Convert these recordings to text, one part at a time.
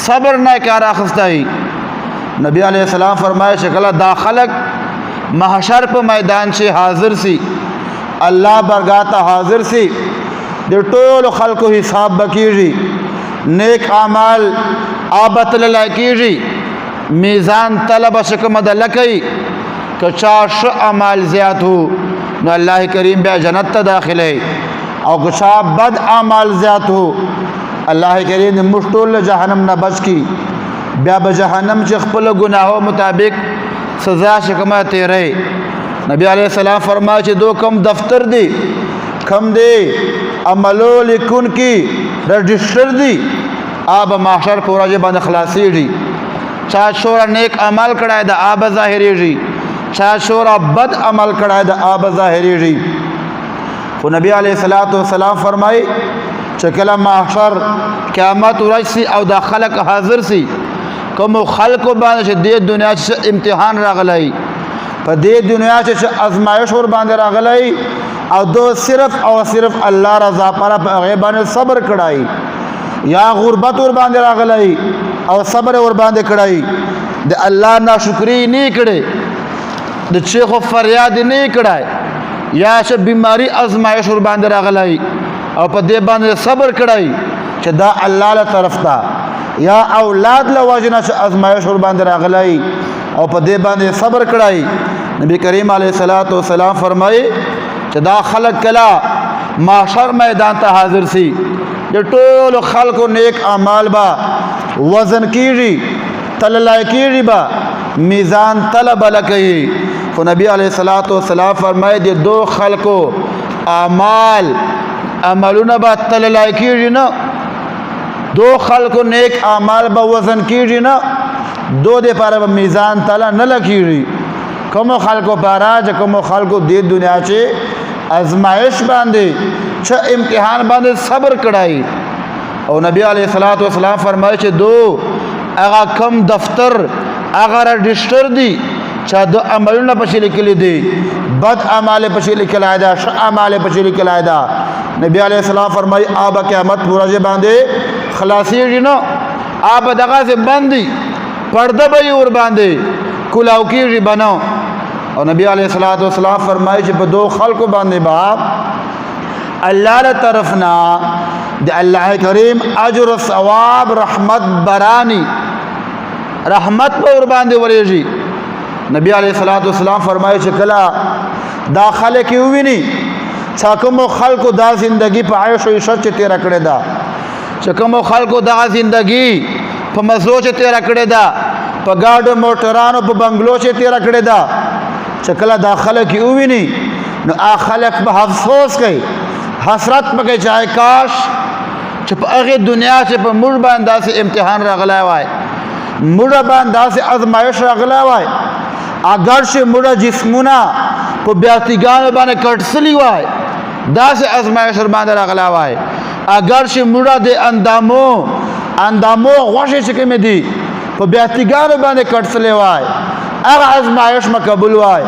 صبر نه کار اخستای. نبی علیہ السلام فرمائے چې کله دا خلق محشر په میدان چې حاضر سی، الله برګاه ته حاضر سی، د ټولو خلقو حساب بکیږي، نیک اعمال آبتل لکیږي، میزان طلب شکم د لکی که چا ش اعمال زیات ہو نو اللہ کریم بیا جنت ته داخله، او که چا بد اعمال زیات ہو اللہ کریم د مشتول جہنم نه بچ کی، بیا به جہنم چې خپل گناهو مطابق سزا شکمه تیرے. نبی علیہ السلام فرمایا چې دو کم دفتر دی، کم دی عملو لیکن کی رجسٹر دی، آب محشر پورا جی باندې خلاصیږي. چا شورا نیک عمل کړای د آب ظاهریږي، چا شورا بد عمل کړای د آب ظاهریږي. خو نبی علیہ السلام فرمای چې کله محشر قیامت ورځ او د خلق حاضر سی، کوم خلق باندې چې د دنیا چې امتحان راغلی، په دې دنیا چې ازمایش ور باندې راغلی، او دو صرف او صرف الله رضا پر غیبانه صبر کړای، یا غربت ور باندې راغلی او صبر ور باندې کړای، د الله ناشکری نه کړي، د شیخ فریاد نه کړای، یا چې بیماری ازمایش ور باندې راغلی او په دې باندې صبر کړای چې دا الله له طرف ته، یا اولاد له وجنه چې ازمایش ور باندې راغلی او په دې باندې صبر کړای. نبی کریم علیہ السلام فرمایي چې دا خلق کلا محشر میدان ته حاضر سی، د ټولو خلقو نیک اعمال با وزن کیږي، تللای کیږي، با میزان طلب لکي. خو نبی علیہ السلام فرمایي د دو خلقو اعمال عملونه با تللای کیږي نه، دو خلقو نیک اعمال با وزن کیږي نه، دو دې پاره به میزان تله نه لکیږي. کوم خلقو پاره چې کوم خلقو د دنیا چې ازمایش باندې چې امتحان باندې صبر کړای، او نبی علیہ السلام فرمایي چې دو هغه کم دفتر هغه رجسٹر دی چې دو عملونه پسې لیکلي دي، بد اعمال پسې لیکلای دا، ښه اعمال پسې لیکلای دا. نبی علیہ السلام فرمایي آب قیامت ورځ باندې خلاصيږي نو، آب دغه سے باندې پرده به ور باندې کلاو کیږي بنو. او نبی علیہ السلام فرمایي چې په دو خلقو باندې با الله له طرفنا د الله کریم اجر و ثواب رحمت برانی، رحمت به ور باندې ورېږي. نبی علیہ السلام فرمایي چې کله دا خلک وویني چې کوم خلکو دا زندگی په عیش او عشرت تیر کړی دا، چې کوم خلکو دا زندگی په مزو چې تیر کړی دا، په گاډو موټرانو په بنگلو چې تیر کړی دا، چې کله دا خلک وویني نو خلک به افسوس کوي، حسرت پکې چای کاش چې په هغه دنیا چې په موږ باندې داسې امتحان راغلی وای، موږ باندې داسې ازمایش راغلی وای، اگر چې موږ جسمونه په بیاتیګانو باندې کټسلی وای، داسې ازمایش ور باندې راغلی وای، اگر چې موږ د اندامو غوښې چې کومې دي په بیاتیګانو باندې کټسلی وای، هغه ازمایش مقبول وای.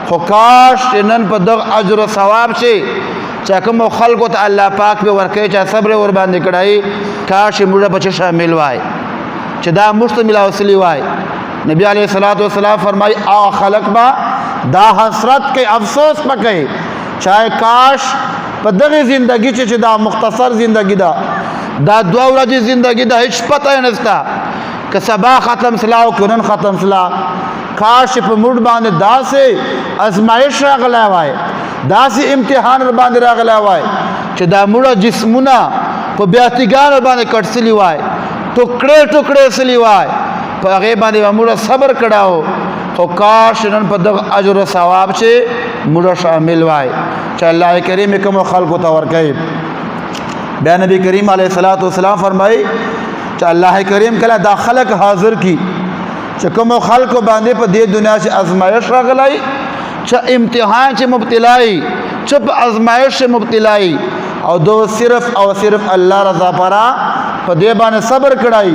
خو کاش چې نن په دغه اجر او ثواب شي چې کوم خلکو ته الله پاک به ورکوي چې صبر ور باندې کړای، کاش موږ په شامل وای چې دا مشتمل اوسلی وای. نبی علیہ السلام فرمائی آ خلق با دا حسرت کے افسوس پکے چاہے کاش په دغه زندگی چې دا مختصر زندگی دا دوا ورځې زندگی دا هیڅ پته نشته که سبا ختم سلا او کنن ختم سلا. کاش په موږ باندې داسې ازمایش راغلی وای، داسې امتحان باندې راغلی وای چې دا موږ جسمونه په بیاتیګانو باندې کټسلی وای، ټوکړې ټوکړې سلی وای، په هغې باندې موږ صبر کړاو. خو کاش نن په دغه اجر او ثواب چې موږ شامل وای چې الله کریم کوم خلقو ته ورکوي. بیا نبی کریم علیہ السلام فرمایي چې الله کریم کله دا خلق حاضر کی چې کوم خلقو باندې په دې دنیا چې ازمایش راغلی، چې امتحان چې مبتلای، چې په ازمایش چې مبتلای، او دو صرف او صرف الله رضا پارا په دې باندې صبر کړای،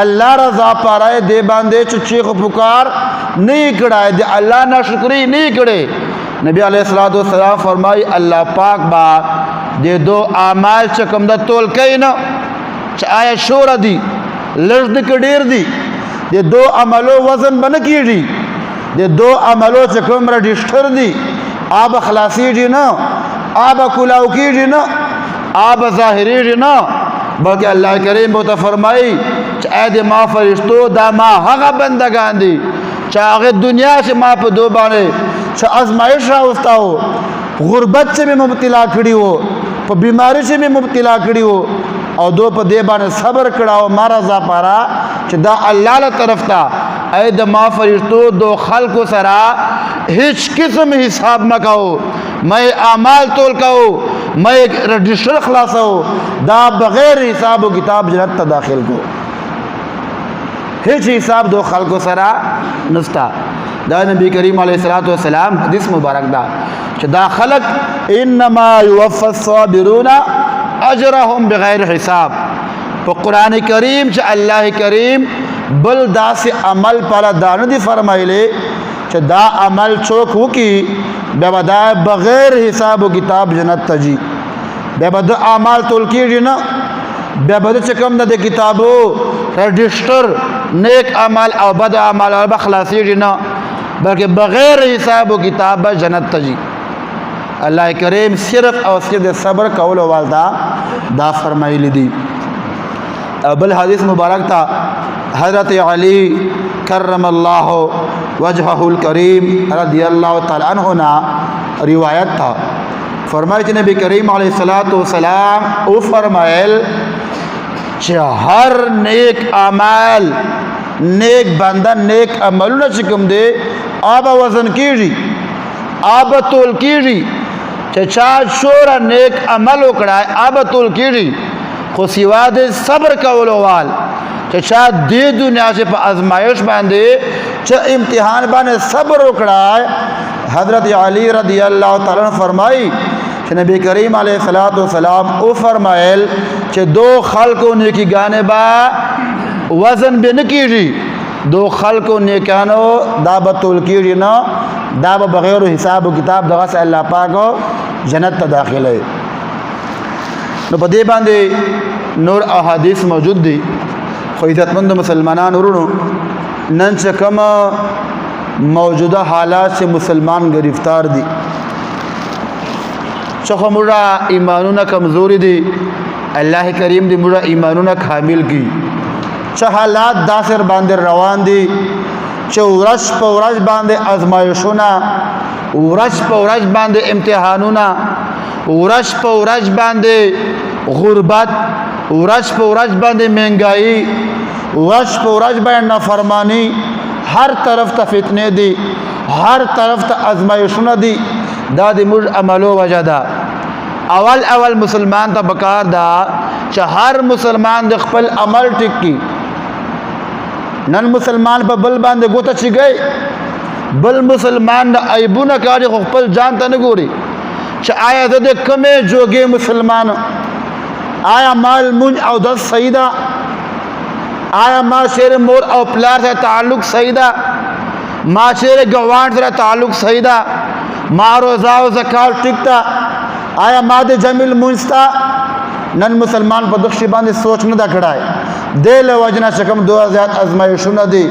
الله رضا پارا دې باندې چې چیخ پکار نه کړای، دې الله ناشکری نه کړي. نبی علیہ السلام فرمای الله پاک با دې دو اعمال چې کوم د تول کین چې آیا شور دي لږ د که ډېر دي د دو عملو وزن به نه کېږي د دو عملو چې کوم رجسټر دي آب خلاصیږي نه آب کلاو کېږي نه آب ظاهریږي نه بلکې الله کریم به ورته فرمایي چې ای د ما فرشتو دا ما هغه بندگان دي چې هغې دنیا چې ما په دو باندې چې ازمایش راوستا و غربت چې مې مبتلا کړي وو په بیماری چې مې مبتلا کړي وو او دو په دې باندې صبر کړه او ما رضا پاره چې دا الله له طرف ته ای د ما فرشتو دو خلکو سره هیڅ قسم حساب مه کوو مې اعمال تول کوو مې رجسټر خلاصو دا بغیر حساب و کتاب جنت ته داخل کو هیڅ حساب دو خلکو سره نستا دا نبی کریم علیہ الصلوۃ والسلام حدیث مبارک دا چې دا خلق انما یوفى الصابرون اجرهم بغیر حساب په قرآن کریم چې الله کریم بل داسې عمل پالا دانه دی فرمایلی چې دا عمل څوک وکي بیا به دا بغیر حساب و کتاب جنت ته ځي بیا به د اعمال تول کېږي نه بیا به چې کوم د کتابو رجسټر نیک اعمال او بد اعمال به خلاصېږي نه بلکې بغیر حساب و کتاب به جنت ته ځي الله کریم صرف او صرف صبر کولو والدا دا فرمایلی دی بل حدیث مبارک تھا حضرت علی کرم اللہ وجہہ الکریم رضی اللہ تعالی عنہ نا روایت تھا فرمائے نبی کریم علیہ الصلوۃ والسلام او فرمائل چې هر نیک اعمال نیک بندہ نیک عملونه چې کوم دی آب وزن کیږي آب تول کیږي چې چا شوره نیک عمل وکړای آب تول کیږي خو سوا د صبر کولو وال چې چا دې دنیا چې په ازمایش باندې چې امتحان باندې صبر وکړای حضرت علی رضی اللہ تعالی عنہ فرمائی کہ نبی کریم علیہ الصلوۃ والسلام او فرمائل کہ دو خلقوں نیکی گانے با وزن بھی نہ کیږي دو خلقوں نیکانو دا بتول کیږي نه دا بغیر حساب و کتاب دغه سے الله پاک جنت ته داخله نو په دې باندې نور احادیث موجود دي خو عزتمند مسلمانان ورونو نن چې کوم موجوده حالات سے مسلمان گرفتار دي چې موږ ایمانونه کمزوري دي الله کریم دې موږ ایمانونه کامل کړي چې حالات داسر باندې روان دي چې ورځ په ورځ باندې ازمایښونه ورځ په ورځ باندې امتحانونه ورځ په ورځ باندې غربت ورځ په ورځ باندې مهنګایي ورځ په ورځ باندې نافرمانی هر طرف ته فتنې دي هر طرف ته ازمایښونه دي دا د موږ عملو وجه ده اول مسلمان ته پکار ده چې هر مسلمان د خپل عمل ټیک کی نن مسلمان په بل باندې ګوته چي گئی بل مسلمان د عیبونه کاری خپل جان ته نه ګوري چې آیا د کمې جوګې مسلمان آیا مال مون او د سیدا آیا ما شیر مور او پلار سره تعلق سیدا ما شیر ګوان سره تعلق سیدا ما روزه او زکات ټیکتا آیا ما د جمیل مونستا نن مسلمان په دښي باندې سوچ نه دا کړای دل وجنا شکم 2000 ازمایښونه دي